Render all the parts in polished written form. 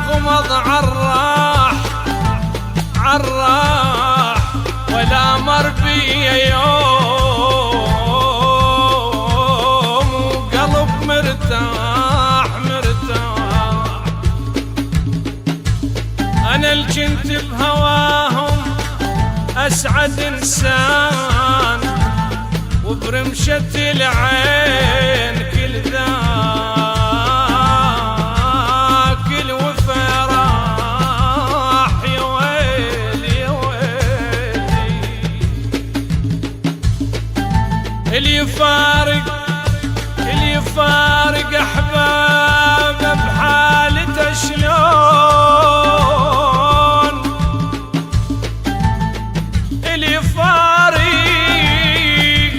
غمض عالراح عالراح ولا مر بي يوم وقلب مرتاح مرتاح. أنا اللي كنت بهواهم أسعد إنسان وبرمشة العين كل ذاك الوفا راح. يا ويلي يا ويلي اللي يفارق أحبابه بحالته شلون. اللي يفارق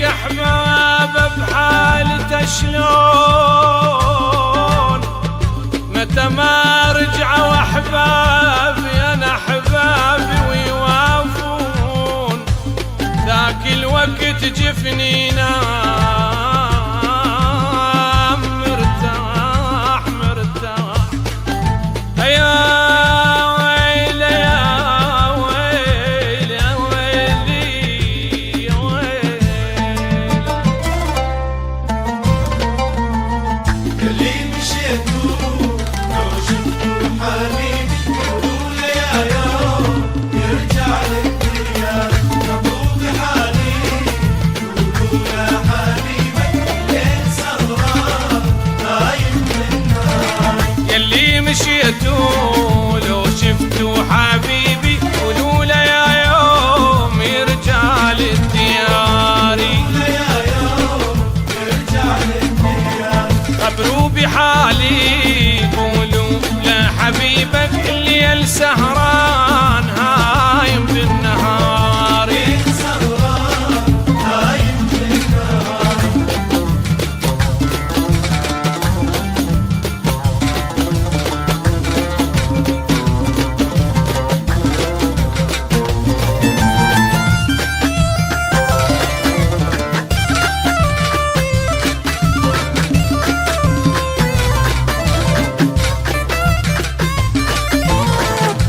أحبابه بحالته شلون. متى ما رجعوا أحبابي أنا أحبابي ويوافون ذاك الوقت جفني نام مرتاح مرتاح. يا ويلي يا ويلي يا ويلي يا ويلي. اللي مشيتوا لو شفتوا حبيبي قولوا لي يا يوم يرجع لك ديار. مبروك حالي قولوا يا حبيبك لين سهران نايم بالنهار. يلي مشيتوا لو شفتوا حبيبي قولوا له يا يوم يرجع للدياري. يا يوم يرجع لك ديار. خبروا بحالي قولوا لحبيبك اللي سهران هايم بالنهار. سهران نايم بالنهار.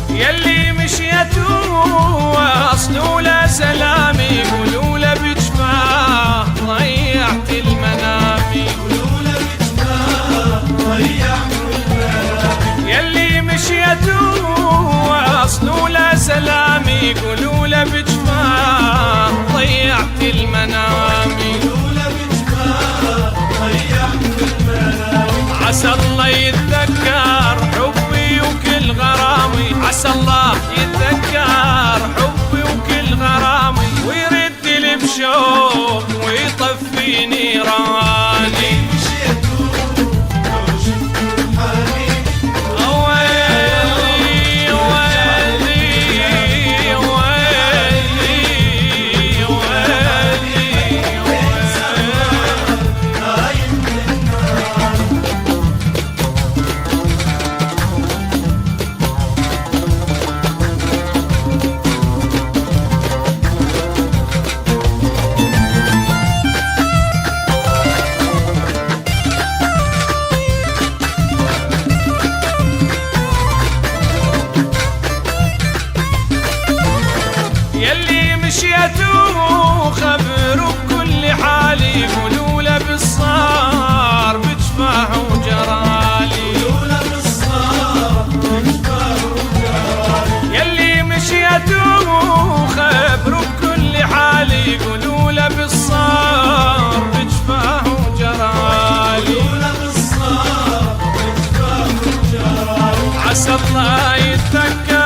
يلي مشيتوا واصلوا له سلامي قولوا له بجفاه ضيعت المنامي. قولوا له بجفاه ضيعت المنامي. يلي مشيتوا واصلوا له سلامي قولوا له بجفاه ضيعت المنامي. قولوا له بجفاه ضيعت المنامي. عسى الله يتذكر حبي وكل غرامي. عسى الله يتذكر حبي وكل غرامي ويرد لي بشوق ويطفي نيراني. مشيتوا لو شفتوا حبيبي ويلي ويلي ويلي ويلي نايم بالنهار. يلي مشيتوا خبروا بكل حالي قولوا له بالصار بجفاه وجرالي. قولوا له بالصار بجفاه وجرالي. يلي مشيتوا خبروا بكل حالي قولوا له بالصار بجفاه وجرالي. قولوا له بالصار بجفاه وجرالي. عسى الله يتذكر